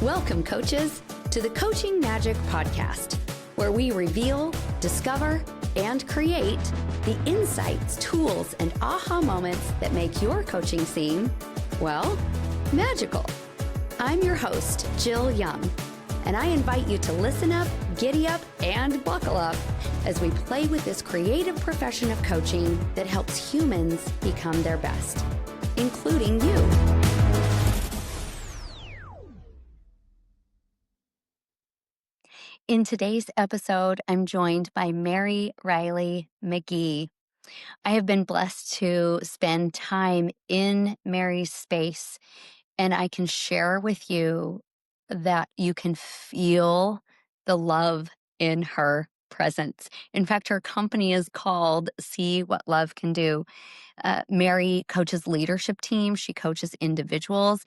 Welcome, coaches, to the Coaching Magic Podcast, where we reveal, discover, and create the insights, tools, and aha moments that make your coaching seem, well, magical. I'm your host, Jill Young, and I invite you to listen up, giddy up, and buckle up as we play with this creative profession of coaching that helps humans become their best, including you. In today's episode, I'm joined by Mary Reilly-Magee. I have been blessed to spend time in Mary's space, and I can share with you that you can feel the love in her presence. In fact, her company is called See What Love Can Do. Mary coaches leadership teams. She coaches individuals.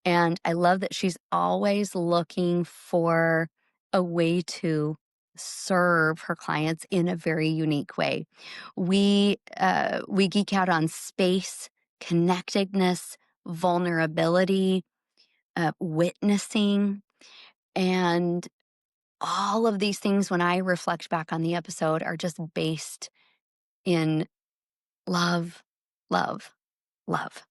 And I love that she's always looking for a way to serve her clients in a very unique way. We geek out on space, connectedness, vulnerability, witnessing, and all of these things, when I reflect back on the episode, are just based in love, love, love.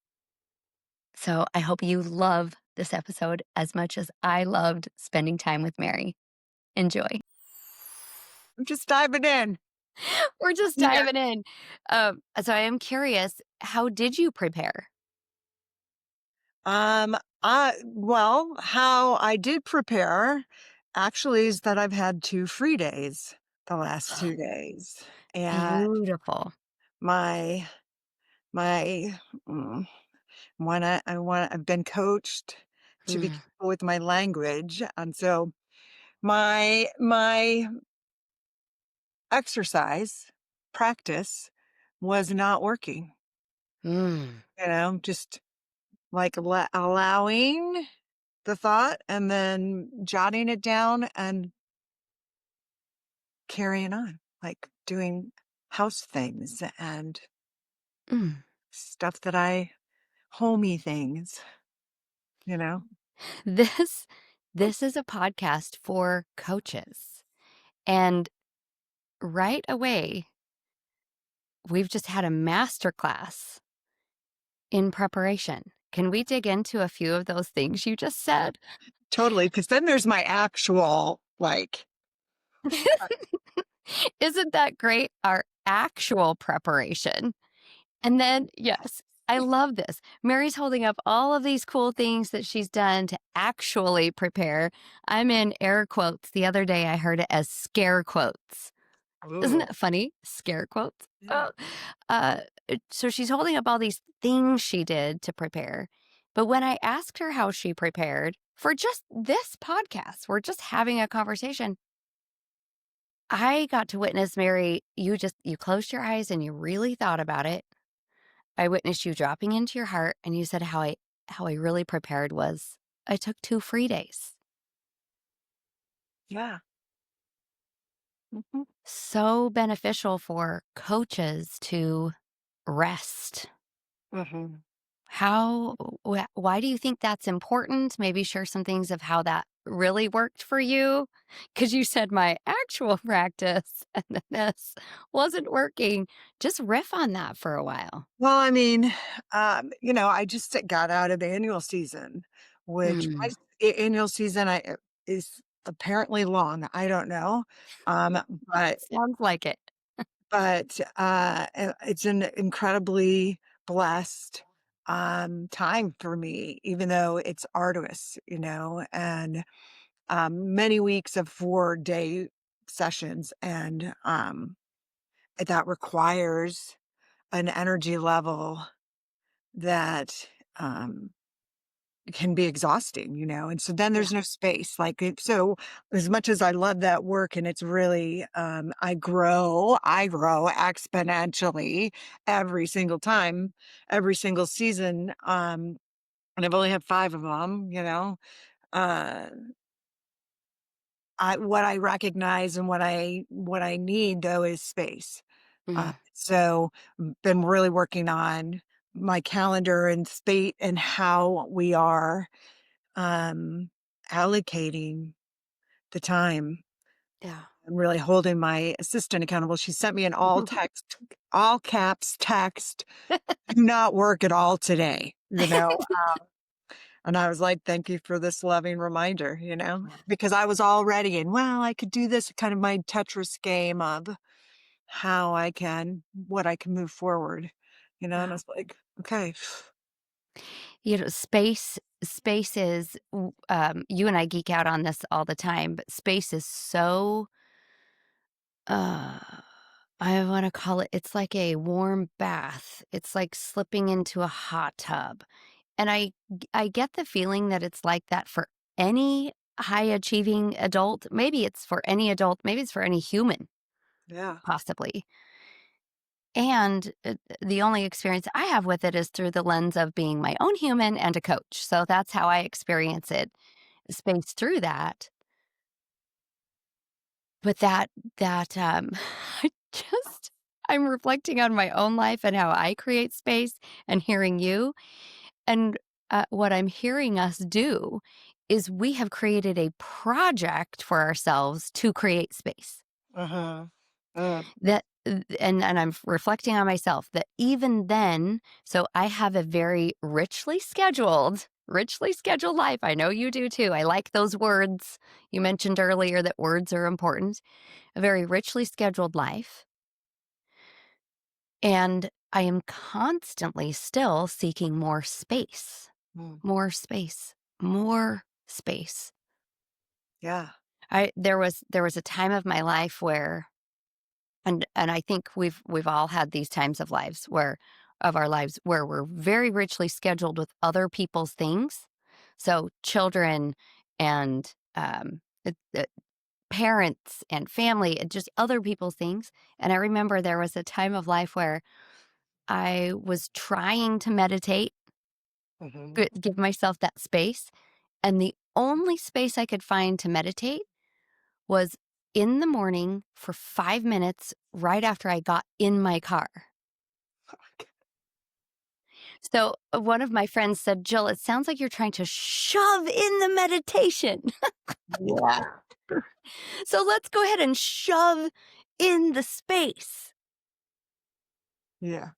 So I hope you love this episode as much as I loved spending time with Mary. Enjoy. I'm just diving in. We're just diving in. So I am curious, how did you prepare? How I did prepare actually is that I've had 2 free days the last 2 days. And Beautiful. my my mm, I've been coached to be Mm. careful with my language. And so my exercise practice was not working, Mm. just like allowing the thought and then jotting it down and carrying on, like doing house things and Mm. stuff homey things, you know? This is a podcast for coaches. And right away, we've just had a masterclass in preparation. Can we dig into a few of those things you just said? Totally. Because then there's my actual, Isn't that great? Our actual preparation. And then, yes, I love this. Mary's holding up all of these cool things that she's done to actually prepare. I'm in air quotes. The other day, I heard it as scare quotes. Isn't ooh, that funny? Scare quotes. yeah. So she's holding up all these things she did to prepare. But when I asked her how she prepared for just this podcast, we're just having a conversation. I got to witness, Mary, you closed your eyes and you really thought about it. I witnessed you dropping into your heart, and you said how I really prepared was I took 2 free days. Yeah. Mhm. So beneficial for coaches to rest. Mhm. Why do you think that's important? Maybe share some things of how that really worked for you, because you said my actual practice and then this wasn't working. Just riff on that for a while. Well, I just got out of annual season, which Mm. annual season is apparently long. I don't know. But Sounds like it. It's an incredibly blessed time for me, even though it's arduous, and many weeks of 4-day sessions, and that requires an energy level that um, can be exhausting, and so then Yeah. there's no space. So as much as I love that work, and it's really, I grow exponentially every single time, every single season. And I've only had 5 of them, uh, what I recognize and what I need though is space. Mm. Been really working on my calendar and state and how we are um, allocating the time Yeah. and really holding my assistant accountable. She sent me an all caps text, "Do not work at all today," and I was like, "Thank you for this loving reminder," because I was all ready and, "Well, I could do this," kind of my Tetris game of what I can move forward, and I Yeah. was like, "Okay." Space is you and I geek out on this all the time, but space is so uh I want to call it's like a warm bath. It's like slipping into a hot tub. And I get the feeling that it's like that for any high achieving adult. Maybe it's for any adult, maybe it's for any human Yeah. possibly. And the only experience I have with it is through the lens of being my own human and a coach. So that's how I experience it, space through that. But I just, I'm reflecting on my own life and how I create space and hearing you. And what I'm hearing us do is we have created a project for ourselves to create space. Uh-huh. Uh, And I'm reflecting on myself that even then, so I have a very richly scheduled life. I know you do too. I like those words. You mentioned earlier that words are important. A very richly scheduled life. And I am constantly still seeking mm, more space, more space. yeah. There was a time of my life where and I think we've all had these times of our lives where we're very richly scheduled with other people's things. So children and parents and family and just other people's things. And I remember there was a time of life where I was trying to meditate, Mhm. give myself that space, and the only space I could find to meditate was in the morning for 5 minutes right after I got in my car. So, one of my friends said, "Jill, it sounds like you're trying to shove in the meditation. Yeah. So, let's go ahead and shove in the space." Yeah.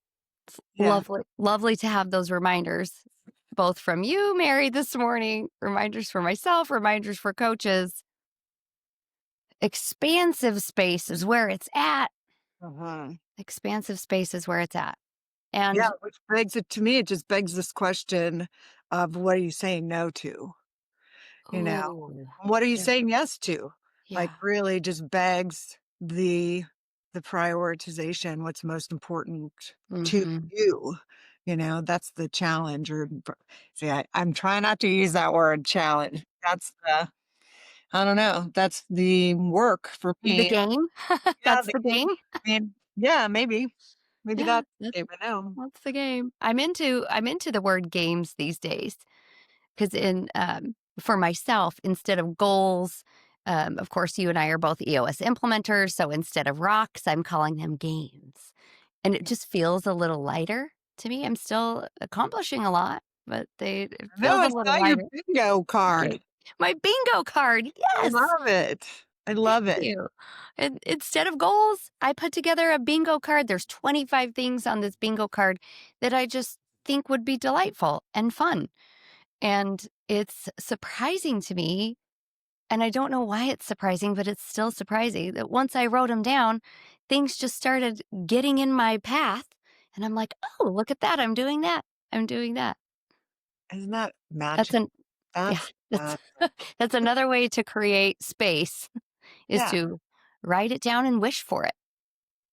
Yeah. Lovely, lovely to have those reminders, both from you, Mary, this morning, reminders for myself, reminders for coaches. Expansive space is where it's at. Uh-huh. Expansive space is where it's at. Yeah, And, which begs it to me, it just begs this question of what are you saying no to? You know? oh, What are you yeah, saying yes to? Like, yeah. really just begs the prioritization, what's most important to Mhm. you, That's the challenge see, I'm trying not to use that word challenge. I don't know, that's the work for The me. game? Yeah, That's the the game. game? I mean, yeah, maybe. Maybe Yeah, that's the game, I know. that's the game. I'm into the word games these days because for myself, instead of goals, of course, you and I are both EOS implementers, so instead of rocks, I'm calling them games, and it just feels a little lighter to me. I'm still accomplishing a lot, but it No, feels I a saw little your lighter. bingo Okay. card. My bingo card, I yes! love it. I Thank love it. you. And instead of goals, I put together a bingo card. There's 25 things on this bingo card that I just think would be delightful and fun. And it's surprising to me. And I don't know why it's surprising, but it's still surprising that once I wrote them down, things just started getting in my path. And I'm like, oh, look at that. I'm doing that. I'm doing that. Isn't that That's magic? an, yeah, That's that's, magic. that's another way to create space is Yeah, to write it down and wish for it.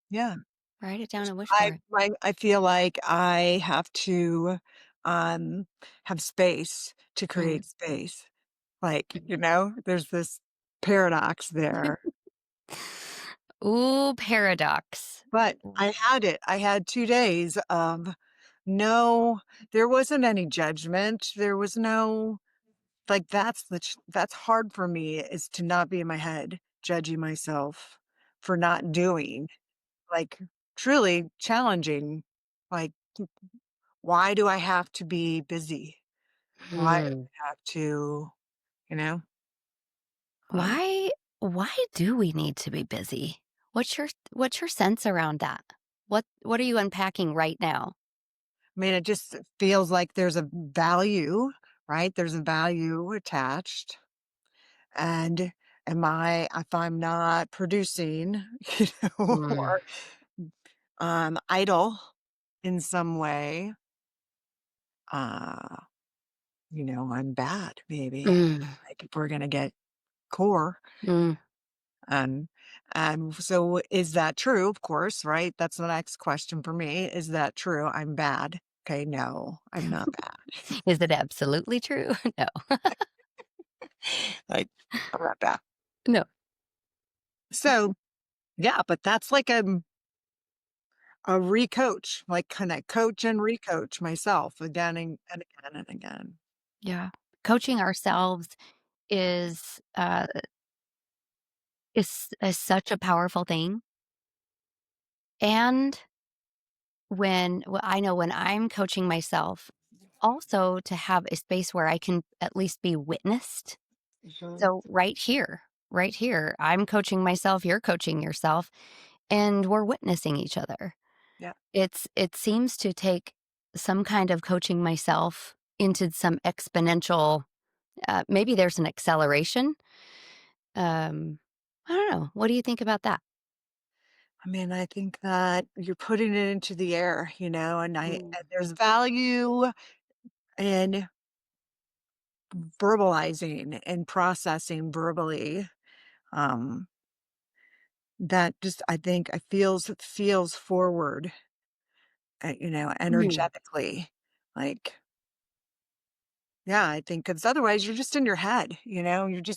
yeah. Write it down and wish for I it. I feel like I have to, um, have space to Mm. create space. Like, there's this paradox there. Ooh, paradox. But Mm. I had it. I had 2 days of no there wasn't any judgment. There was no like, that's hard for me is to not be in my head judging myself for not doing, like, truly challenging, like, why do I have to be busy? Why do Hmm. I have to, you know? Um, Why do we need to be busy? What's your sense around that? What are you unpacking right now? I mean, it just feels like there's a value, right? There's a value attached. And if I'm not producing, Mm, or idle in some way, uh, I'm bad, maybe. mm, Like if we're gonna get core. mm. And so is that true? Of course, right? That's the next question for me. Is that true? I'm bad. Okay, no, I'm not bad. Is it absolutely true? No. Like, I'm not bad. No. So yeah, but that's like a recoach, like kind of coach and recoach myself again and again and again. Yeah. Coaching ourselves is, is such a powerful thing, and I know when I'm coaching myself, also to have a space where I can at least be witnessed. Mhm. So right here, I'm coaching myself, you're coaching yourself, and we're witnessing each other. Yeah. It seems to take some kind of coaching myself into some exponential, maybe there's an acceleration. I don't know. What do you think about that? I mean, I think that you're putting it into the air, and Mm, there's value in verbalizing and processing verbally. Um, that just I think I feels forward, mm, energetically. Like, yeah, I think because otherwise you're just in your head,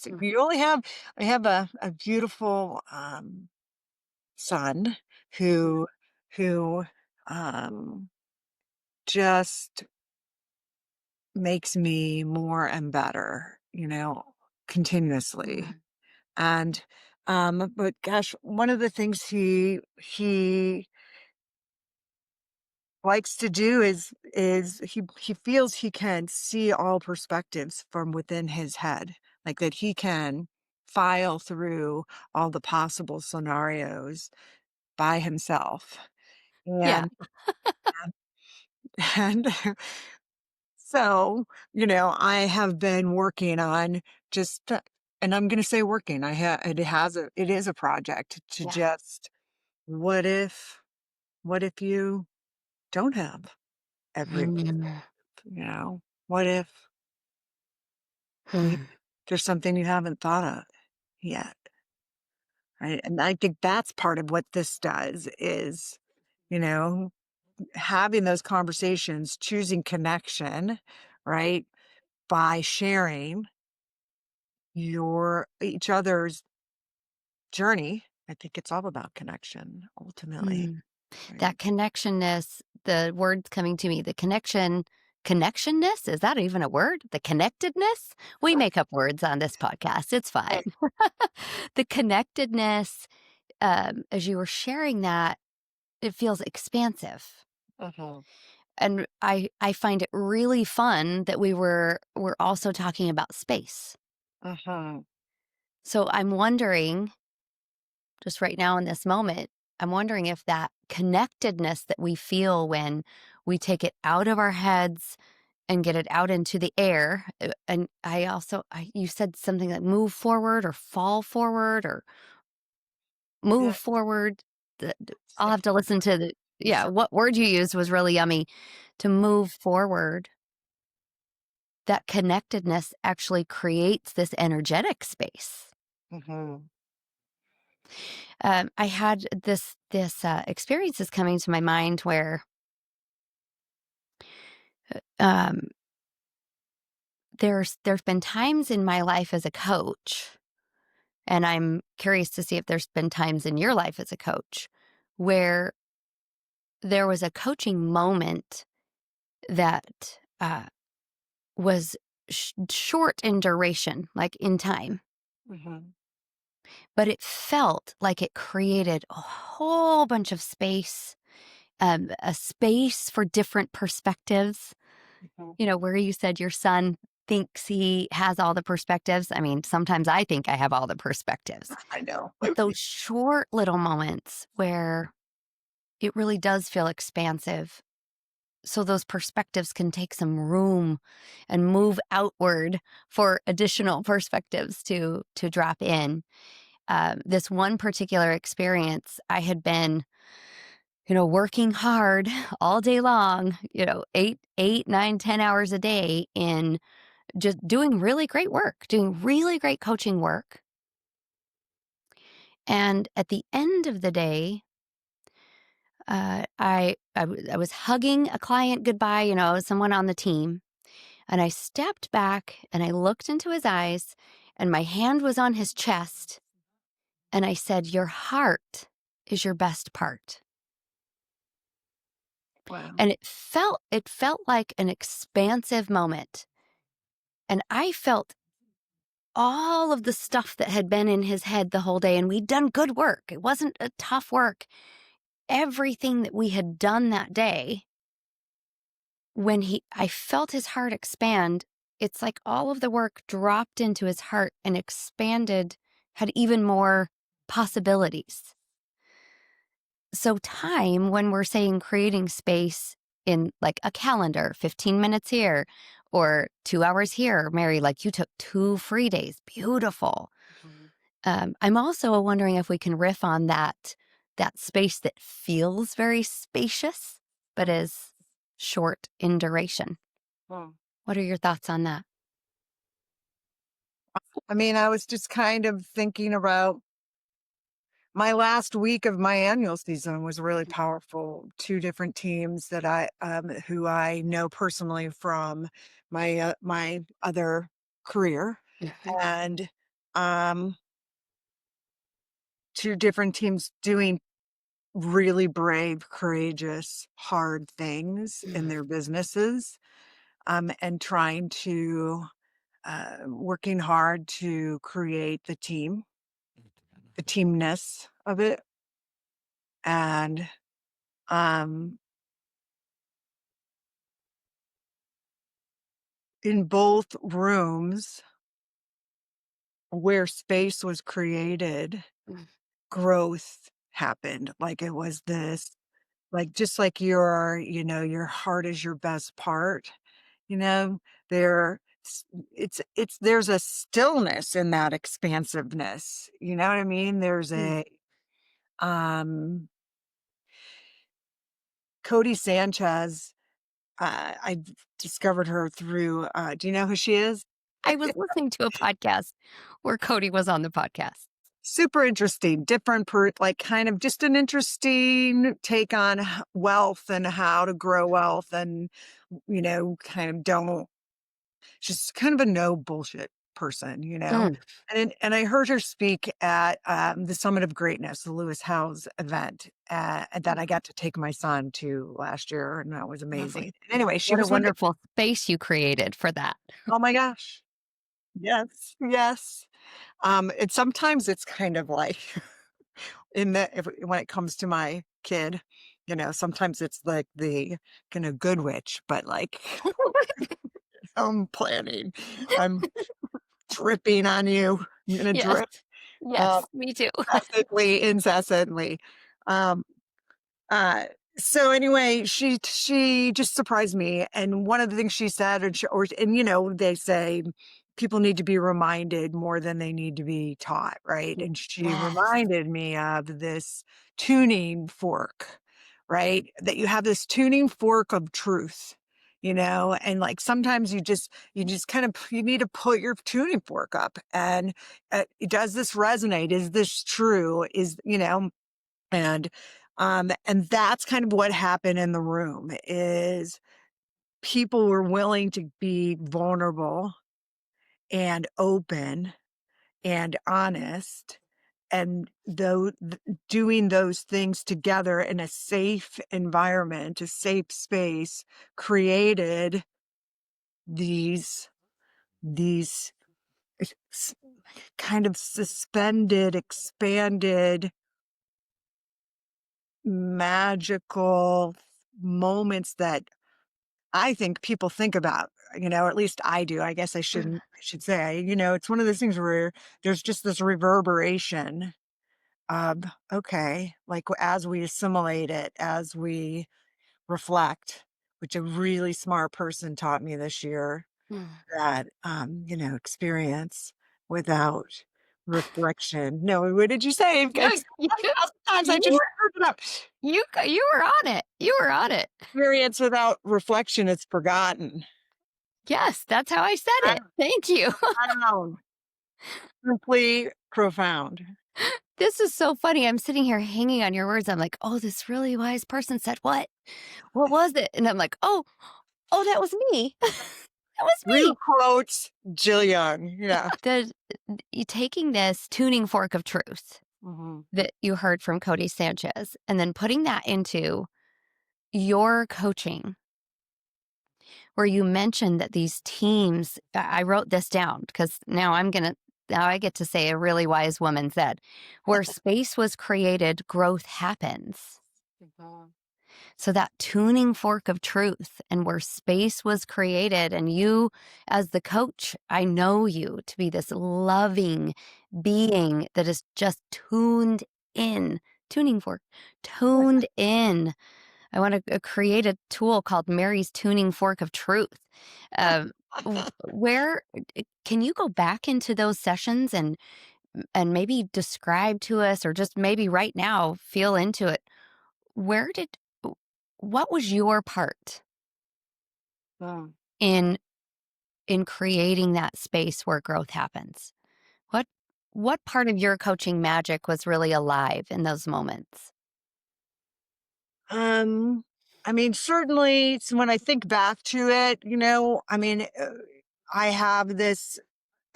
mm, you only have I have a beautiful son who who um just makes me more and better, continuously. mm, And but gosh, one of the things he likes to do is he feels he can see all perspectives from within his head, like that he can file through all the possible scenarios by himself. yeah. And and so, I have been working on just and I'm going to say working. It is a project to Yeah. just what if what if you don't have every Mm, you know what if maybe mm, there's something you haven't thought of yet, right? And I think that's part of what this does is, you know, having those conversations, choosing connection, right? By sharing your each other's journey. I think it's all about connection ultimately, mm. right? That connectionness, the words coming to me, the connectionness, is that even a word? The connectedness? We make up words on this podcast, it's fine. Right. The connectedness, as you were sharing that, it feels expansive, Uh-huh. and I find it really fun that we're also talking about space. Uh-huh. So I'm wondering, just right now in this moment, I'm wondering if that connectedness that we feel when we take it out of our heads and get it out into the air. And you said something like move forward or fall forward or Yeah. move forward. I'll Like have to listen to yeah, what word you used was really yummy. To move forward, that connectedness actually creates this energetic space. mhm. I had this experience is coming to my mind where um, there's been times in my life as a coach, and I'm curious to see if there's been times in your life as a coach where there was a coaching moment that was short in duration, like in time, Mhm. but it felt like it created a whole bunch of space, a space for different perspectives. Mhm. You know, where you said your son. thinks he has all the perspectives. I mean, sometimes I think I have all the perspectives, I know. but those short little moments where it really does feel expansive. So those perspectives can take some room and move outward for additional perspectives to drop in. This one particular experience, I had been, working hard all day long, 8, 9, 10 hours a day in just doing really great work, doing really great coaching work. And at the end of the day, I was hugging a client goodbye, someone on the team, and I stepped back and I looked into his eyes, and my hand was on his chest, and I said, "Your heart is your best part." Wow. And it felt like an expansive moment. And I felt all of the stuff that had been in his head the whole day, and we'd done good work. It wasn't a tough work. Everything that we had done that day, when I felt his heart expand, it's like all of the work dropped into his heart and expanded, had even more possibilities. So time, when we're saying creating space in like a calendar, 15 minutes here or 2 hours here, Mary, like you took 2 free days. Beautiful. Mhm. I'm also wondering if we can riff on that space that feels very spacious, but Mm, is short in duration. mm. What are your thoughts on that? I mean, I was just kind of thinking about my last week of my annual season was really powerful. Two different teams that who I know personally from my other career, Mhm. and um, two different teams doing really brave, courageous, hard things in Mm, their businesses, and trying to working hard to create the teamness of it. And um, in both rooms where space was created, mm, growth happened. Like it was this, like just like your heart is your best part, you know, there it's there's a stillness in that expansiveness. You know what I mean? There's mm. a um Cody Sanchez. I discovered her through, do you know who she is? I was listening to a podcast where Cody was on the podcast. Super interesting, different like kind of just an interesting take on wealth and how to grow wealth and, kind of don't, she's kind of a no bullshit person. Mm, And I heard her speak at the Summit of Greatness, the Lewis Howes event that I got to take my son to last year. And that was lovely. amazing. Anyway, she What a was one of the, wonderful space you created for that. oh my gosh. Yes. Yes. And sometimes it's kind of like when it comes to my kid, sometimes it's like the kind of good witch, but like I'm planning, I'm dripping on you. I'm gonna Yes. drip Yes, me too. incessantly. Um, Uh, so anyway, she just surprised me, and one of the things she said, they say people need to be reminded more than they need to be taught, right? And she Yes. reminded me of this tuning fork, right? That you have this tuning fork of truth. And like sometimes you just kind of you need to put your tuning fork up and does this resonate? Is this true? And that's kind of what happened in the room is people were willing to be vulnerable and open and honest, and doing those things together in a safe environment, a safe space, created these s- kind of suspended, expanded, magical moments that I think people think about, or at least I do. I guess I should say, it's one of those things where there's just this reverberation of, okay, like as we assimilate it, as we reflect, which a really smart person taught me this year, Mm. that, experience without reflection. No, what did you say? I've No, said you 10,000 times, I just you screwed it up. you were on it. You were on it. Experience without reflection is forgotten. Yes, that's how I said it. Thank you. Profound, simply profound. This is so funny. I'm sitting here hanging on your words. I'm like, "Oh, this really wise person said what? What was it?" And I'm like, "Oh, that was me. That was Real me." quotes, Jill Young. Yeah. The you taking this tuning fork of truth Mhm. that you heard from Cody Sanchez and then putting that into your coaching, where you mentioned that these teams, I wrote this down because now I get to say a really wise woman said, where space was created, growth happens. Mhm. So that tuning fork of truth and where space was created, and you, as the coach, I know you to be this loving being that is just tuned in, tuning fork, tuned in. I want to create a tool called Mary's Tuning Fork of Truth. Um, where can you go back into those sessions and maybe describe to us, or just maybe right now feel into it? Where did what was your part Mm. in creating that space where growth happens? What what part of your coaching magic was really alive in those moments? Um, I mean, certainly when I think back to it, I have this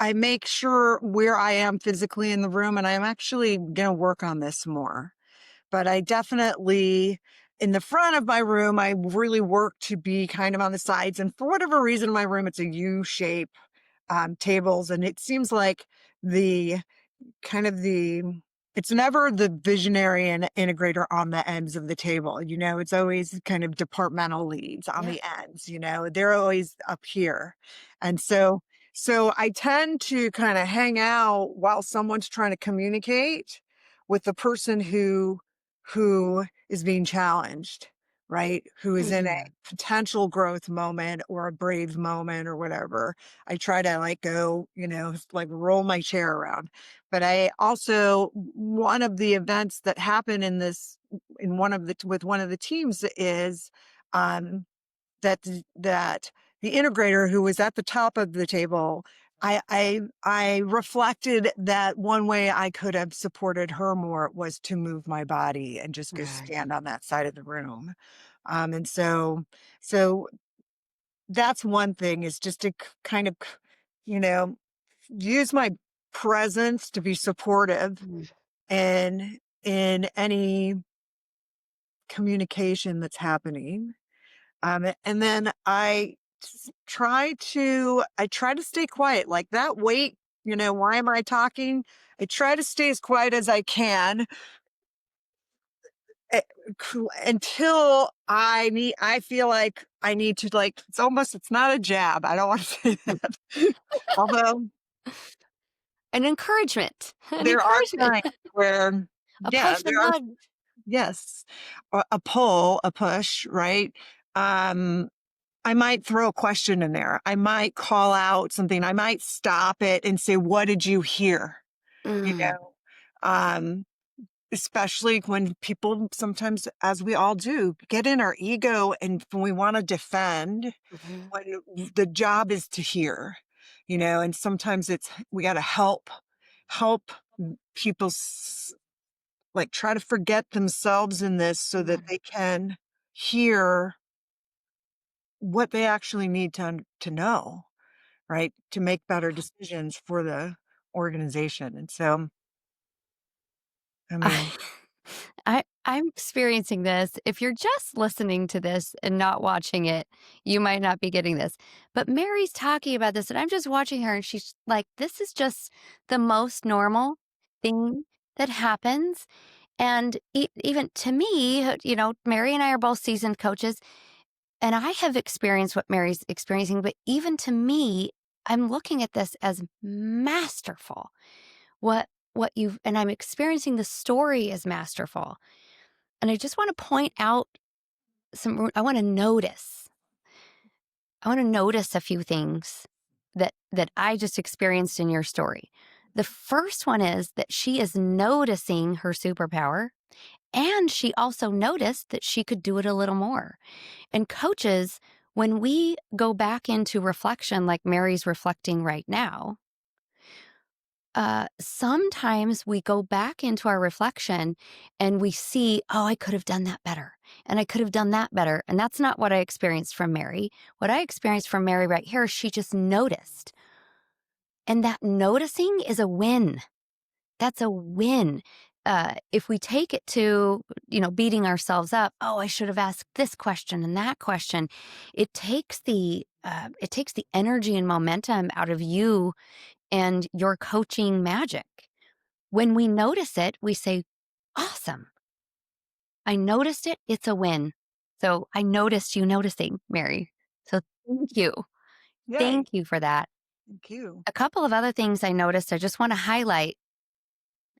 I make sure where I am physically in the room, and I'm actually gonna work on this more. But I definitely in the front of my room, I really work to be kind of on the sides, and for whatever reason in my room, it's a U shape, tables, and it seems like the kind of the it's never the visionary and integrator on the ends of the table, it's always kind of departmental leads on Yeah. the ends, they're always up here. And so I tend to kind of hang out while someone's trying to communicate with the person who is being challenged, right? Who is in a Mhm. potential growth moment or a brave moment or whatever. I try to like go, like roll my chair around. But I also one of the events that happened in one of the with one of the teams is um that the integrator who was at the top of the table, I reflected that one way I could have supported her more was to move my body and just go Right. stand on that side of the room. And so that's one thing is just to kind of, you know, use my presence to be supportive Mm. in any communication that's happening. And then I try to stay quiet. Like that wait, why am I talking? I try to stay as quiet as I can eh, until I feel like I need to like it's not a jab. I don't want to say that. Although An encouragement, an there are encouragement, times where a yeah, push and hug. yes, a pull, a push, right? Um I might throw a question in there. I might call out something. I might stop it and say, "What did you hear?" You Mm. know, um, especially when people sometimes, as we all do, get in our ego and when we want to defend, Mhm. when the job is to hear, and sometimes we got to help people like try to forget themselves in this so that Mm. they can hear what they actually need to know. Right? To make better decisions for the organization. And so, I I mean, I'm experiencing this. If you're just listening to this and not watching it, you might not be getting this. But Mary's talking about this, and I'm just watching her, and she's like, "This is just the most normal thing that happens." And even to me, Mary and I are both seasoned coaches. And I have experienced what Mary's experiencing, but even to me, I'm looking at this as masterful. What you've and I'm experiencing the story as masterful. And I just want to point out I want to notice. I want to notice a few things that I just experienced in your story. The first one is that she is noticing her superpower, and she also noticed that she could do it a little more. And coaches, when we go back into reflection, like Mary's reflecting right now, sometimes we go back into our reflection and we see, oh, I could have done that better. And I could have done that better. And that's not what I experienced from Mary. What I experienced from Mary right here, she just noticed. And that noticing is a win. That's a win. If we take it to, beating ourselves up, oh, I should have asked this question and that question. It takes the energy and momentum out of you and your coaching magic. When we notice it, we say, awesome. I noticed it. It's a win. So I noticed you noticing, Mary. So thank you. Yay. Thank you for that. Thank you. A couple of other things I noticed I just want to highlight.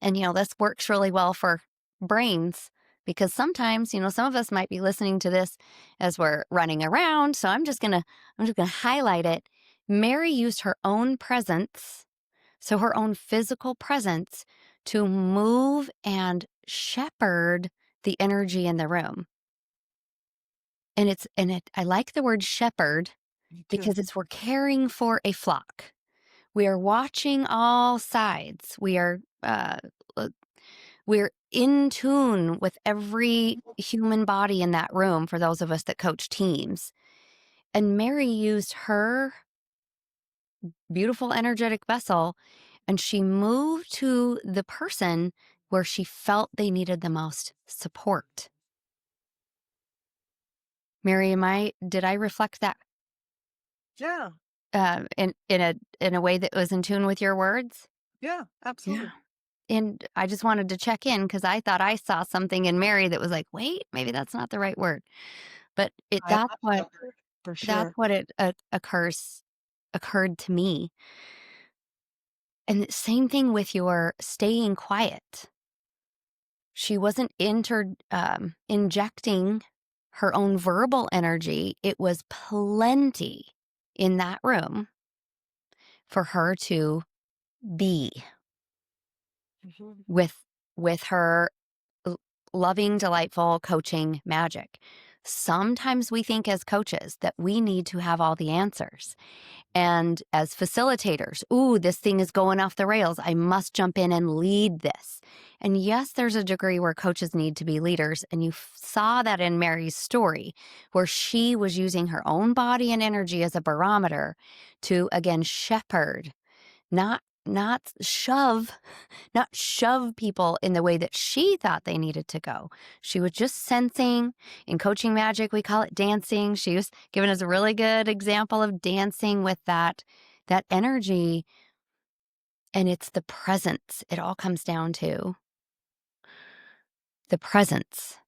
And, this works really well for brains because sometimes, some of us might be listening to this as we're running around. So I'm just going to highlight it. Mary used her own presence, so her own physical presence, to move and shepherd the energy in the room. I like the word shepherd Me too. because we're caring for a flock. We are watching all sides. We're in tune with every human body in that room for those of us that coach teams. And Mary used her beautiful, energetic vessel and she moved to the person where she felt they needed the most support. Mary, did I reflect that Yeah. in a way that was in tune with your words? Yeah. Yeah. Absolutely. And I just wanted to check in because I thought I saw something in Mary that was like, wait, maybe that's not the right word. But I love shepherd for that's sure. what occurred to me. And the same thing with your staying quiet. She wasn't injecting her own verbal energy. It was plenty in that room for her to be Mhm. with her l- loving, delightful coaching magic. Sometimes we think as coaches that we need to have all the answers. And as facilitators, ooh, this thing is going off the rails. I must jump in and lead this. And yes, there's a degree where coaches need to be leaders. And you saw that in Mary's story, where she was using her own body and energy as a barometer to, again, shepherd, not shove, not shove people in the way that she thought they needed to go. She was just sensing. In coaching magic, we call it dancing. She was giving us a really good example of dancing with that energy. And it's the presence. It all comes down to the presence.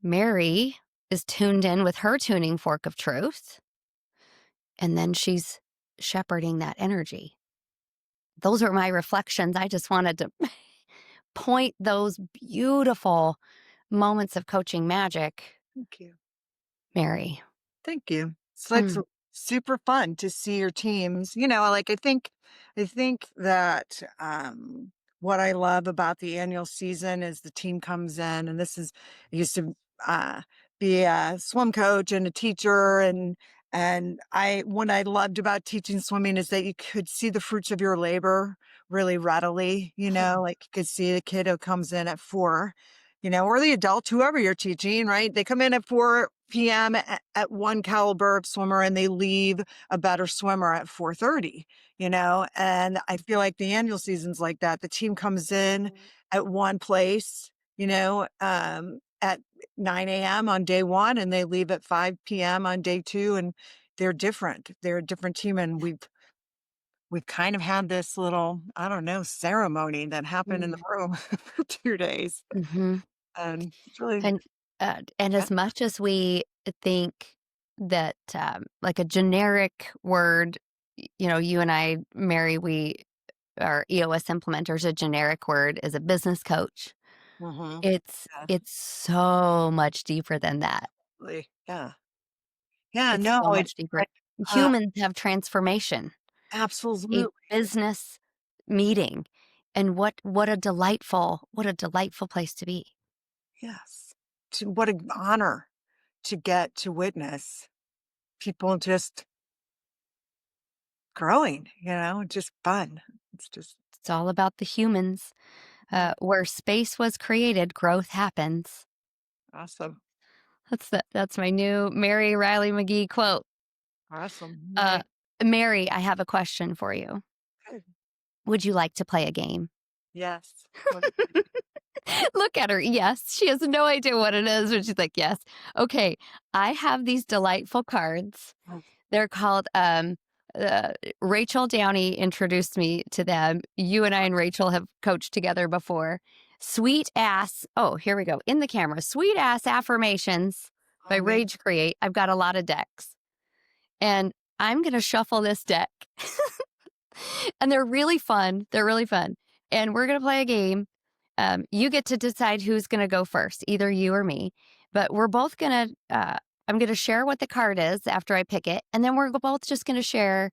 Mary is tuned in with her tuning fork of truth, and then she's shepherding that energy. Those are my reflections. I just wanted to point those beautiful moments of coaching magic, Thank you. Mary. Thank you. It's like Mm, super fun to see your teams. Like I think that what I love about the annual season is the team comes in and I used to uh be a swim coach and a teacher and I what I loved about teaching swimming is that you could see the fruits of your labor really readily, like you could see the kid who comes in at 4, or the adult, whoever you're teaching, right? They come in at 4 p.m. At one caliber of swimmer and they leave a better swimmer at 4:30, and I feel like the annual season's like that. The team comes in at one place, at 9 a.m. on day one and they leave at 5 p.m. on day two. And they're different. They're a different team. And we've kind of had this little, I don't know, ceremony that happened in the mm, room for 2 days. mhm. And it's really And And Yeah. as much as we think that, like a generic word, you and I, Mary, we are EOS implementers. A generic word is a business coach. Mhm. Yeah. It's so much deeper than that. Yeah. Yeah, It's no, so much it's deeper. like, uh, Humans have transformation, a absolutely. business meeting, and what a delightful place to be. Yes. To what an honor to get to witness people just growing, just fun. It's just It's all about the humans. yeah, Where space was created, growth happens. awesome. That's my new Mary Riley McGee quote. Awesome. Uh, Nice. Mary, I have a question for you. Good. Would you like to play a game? Yes. What is it? Look at her. Yes, she has no idea what it is, but she's like, yes. Okay, I have these delightful cards. Oh, They're called, uh, Rachel Downey introduced me to them. You and I and Rachel have coached together before. Sweet ass. Oh, here we go. In the camera. Sweet ass affirmations by amazing. Rage Create. I've got a lot of decks. And I'm going to shuffle this deck. And they're really fun. They're really fun. And we're going to play a game. You get to decide who's going to go first, either you or me. But we're both going I'm going to share what the card is after I pick it. And then we're both just going to share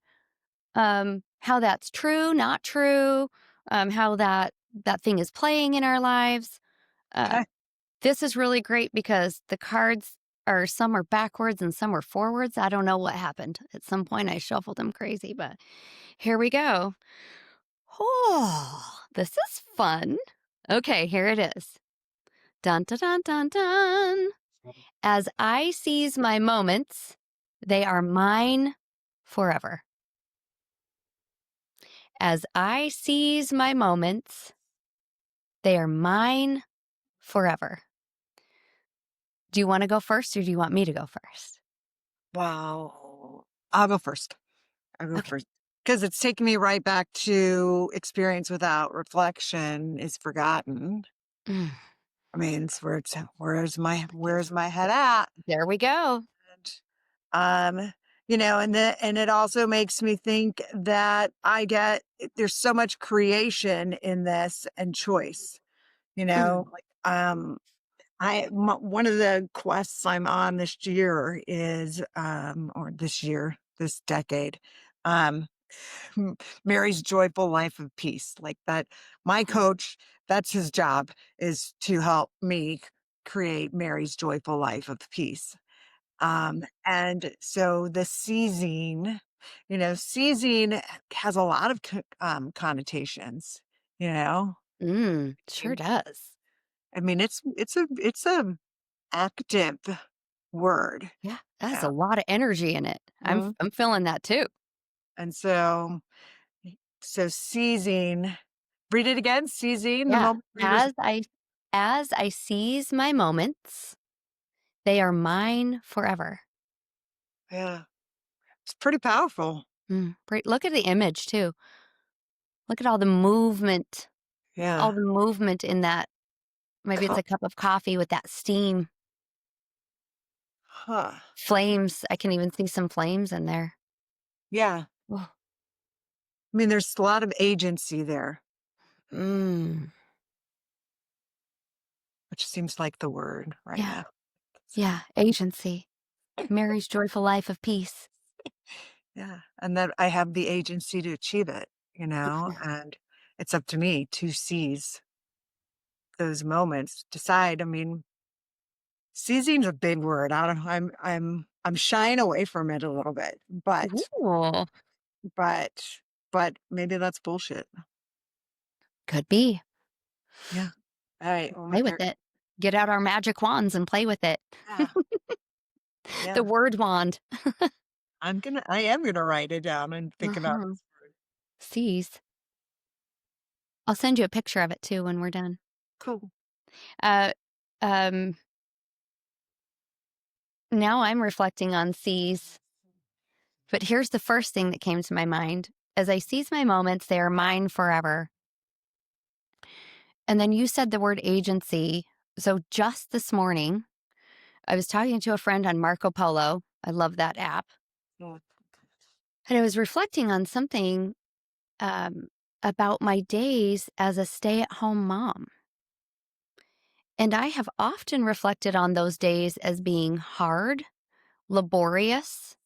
how that's true, not true, how that thing is playing in our lives. Uh, Okay. this is really great because the cards are some are backwards and some are forwards. I don't know what happened. At some point, I shuffled them crazy, but here we go. Oh, this is fun. Okay, here it is. Dun dun dun dun dun. As I seize my moments, they are mine forever. As I seize my moments, they are mine forever. Do you want to go first or do you want me to go first? Wow. I'll go first. I'll go Okay. first because it's taking me right back to experience without reflection is forgotten. Mm, I mean, it's where's my head at? there we go. Um, and it also makes me think that there's so much creation in this and choice, Mm, like, one of the quests I'm on this year is, or this decade, um, Mary's joyful life of peace. Like that, my coach, that's his job is to help me create Mary's joyful life of peace. And so the seizing, seizing has a lot of connotations, you know. sure And, does. I mean, it's a active word. Yeah, that has a Yeah. lot of energy in it. Mhm. I'm feeling that too. And so seizing. Read it again. Seizing the Yeah. moment readers. As I seize my moments, they are mine forever. Yeah, it's pretty powerful. Great. Look at the image too. Look at all Yeah. the movement in that. Maybe it's Co- a cup of coffee with that steam, Huh. flames. I can even see some flames in there. Yeah. Oh, I mean, there's a lot of agency there, mm, which seems like the word right yeah, now. So. yeah. Agency. Mary's joyful life of peace. Yeah, and that I have the agency to achieve it, and it's up to me to seize those moments, decide. I mean, seizing's a big word. I don't know. I'm shying away from it a little bit, Ooh, but but maybe that's bullshit. could be. Yeah. All right. Well, Play with it. Get out our magic wands and play with it. yeah, The yeah. word wand. I am gonna write it down and think about Uh-huh. this word. Seas. I'll send you a picture of it too when we're done. Cool. Uh, um, now I'm reflecting on seas, but here's the first thing that came to my mind. As I seize my moments, they are mine forever. And then you said the word agency. So just this morning, I was talking to a friend on Marco Polo. I love that app. Yeah. And I was reflecting on something um, about my days as a stay at home mom. And I have often reflected on those days as being hard, laborious,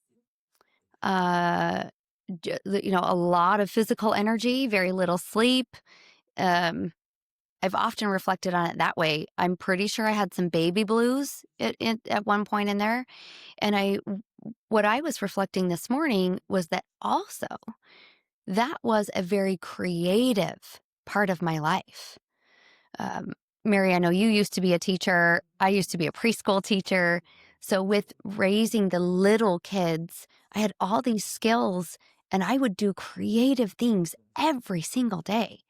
uh, a lot of physical energy, very little sleep. Um, I've often reflected on it that way. I'm pretty sure I had some baby blues at one point in there. And what I was reflecting this morning was that also that was a very creative part of my life. Um, Mary, I know you used to be a teacher. I used to be a preschool teacher. So, with raising the little kids, I had all these skills and I would do creative things every single day.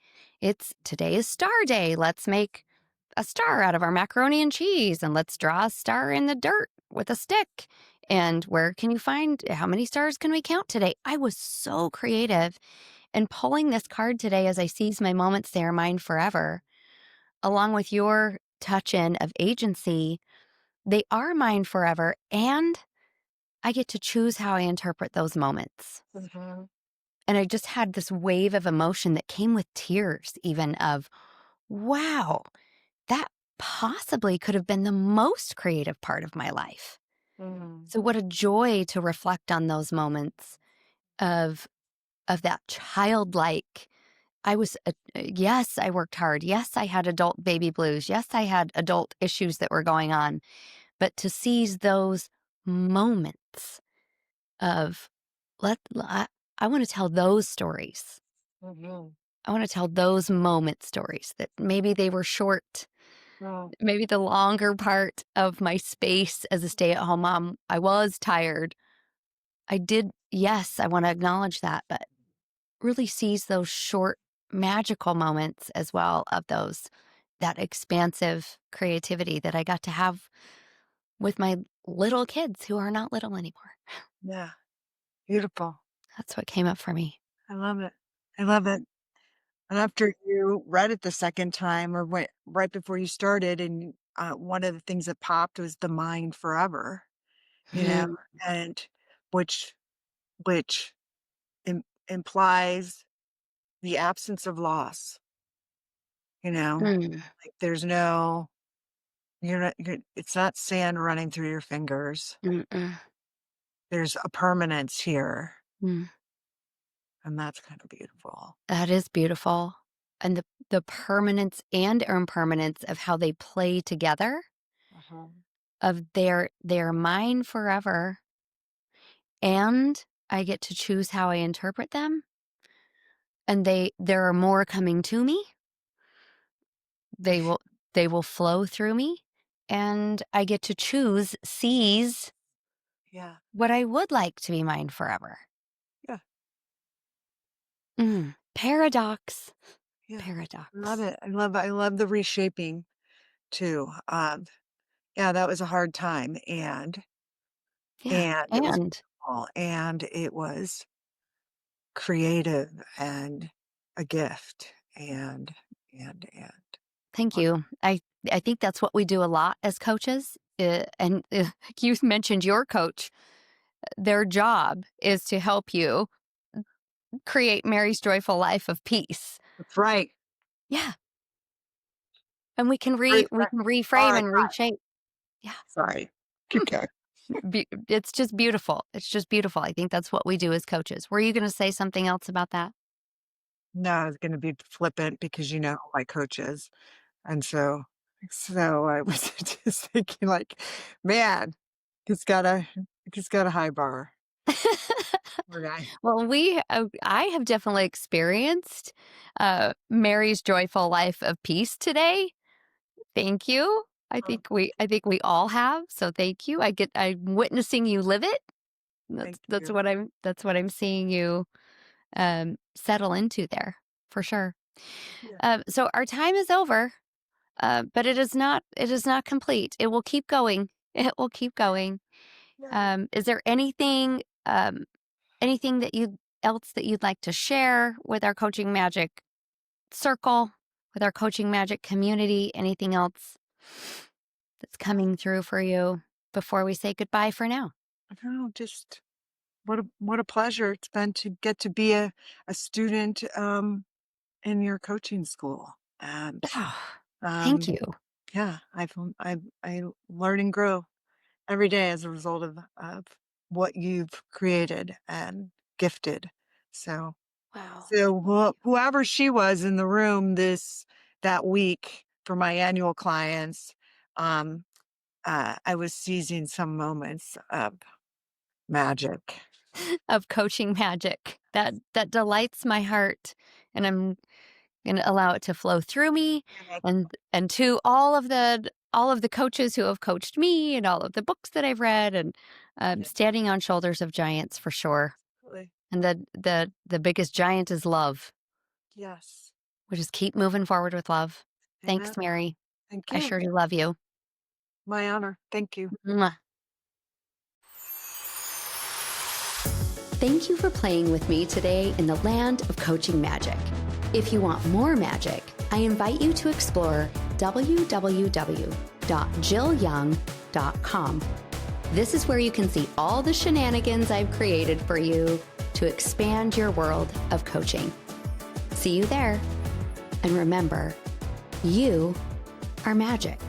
Today is star day. Let's make a star out of our macaroni and cheese and let's draw a star in the dirt with a stick. And where can you find how many stars can we count today? I was so creative. And pulling this card today as I seize my moments, they are mine forever along with your touch in of agency, they are mine forever. And I get to choose how I interpret those moments. Mhm. And I just had this wave of emotion that came with tears, even of, wow, that possibly could have been the most creative part of my life. Mhm. So what a joy to reflect on those moments of that childlike. Yes, I worked hard. Yes, I had adult baby blues. Yes, I had adult issues that were going on. But to seize those moments of, let, I want to tell those stories. Mhm. I want to tell those moment stories that maybe they were short. Oh, Maybe the longer part of my space as a stay at home mom, I was tired. Yes, I want to acknowledge that, but really seize those short magical moments as well of that expansive creativity that I got to have with my little kids who are not little anymore. yeah. Beautiful. That's what came up for me. I love it. I love it. And after you read it the second time or went right before you started, and one of the things that popped was the mind forever, you know, Hmm. and which which implies the absence of loss, you know, Mm, like there's no, it's not sand running through your fingers. mm-mm, There's a permanence here, mm. and that's kind of beautiful. That is beautiful. And the permanence and impermanence of how they play together, Uh-huh. of they're mine forever, and I get to choose how I interpret them. And there are more coming to me. They will they will flow through me, and I get to seize Yeah, what I would like to be mine forever. yeah, Paradox. yeah. Love Paradox. it. I love the reshaping too. Yeah, that was a hard time, Yeah, and it was and beautiful, and it was creative and a gift, and thank what you. I think that's what we do a lot as coaches, and you mentioned your coach. Their job is to help you create Mary's joyful life of peace. that's right. Yeah, and Great we friend. can All reframe right, and reshape. Yeah. sorry. Keep going. It's just beautiful. It's just beautiful. I think that's what we do as coaches. Were you going to say something else about that? No, I was gonna be flippant because you know my coaches, and so I was just thinking like, "Man, he's got a high bar." Poor guy. Well, I have definitely experienced Mary's joyful life of peace today. Thank you. Oh, I think we all have. So thank you. I'm witnessing you live it. thank you. That's what I'm seeing you settle into there for sure. Yeah, So our time is over, but it is not complete. It will keep going. It will keep going. yeah. Is there anything else that you'd like to share with our coaching magic circle, with our coaching magic community? Anything else that's coming through for you? before we say goodbye for now? No, just what a pleasure it's been to get to be a student in your coaching school. And Oh, thank um you. yeah, I learn and grow every day as a result of what you've created and gifted. So Wow. so whoever she was in the room that week for my annual clients, um, I was seizing some moments of magic. Of coaching magic that delights my heart, and I'm gonna allow it to flow through me Yeah, and to all of the coaches who have coached me and all of the books that I've read and yeah, standing on shoulders of giants for sure. absolutely. And the biggest giant is love. Yes. We just keep moving forward with love. Amen. Thanks, Mary. Thank I you. sure do love you. My honor. Thank you. Mwah. Thank you for playing with me today in the land of coaching magic. If you want more magic, I invite you to explore www.jillyoung.com. This is where you can see all the shenanigans I've created for you to expand your world of coaching. See you there. And remember, you are magic.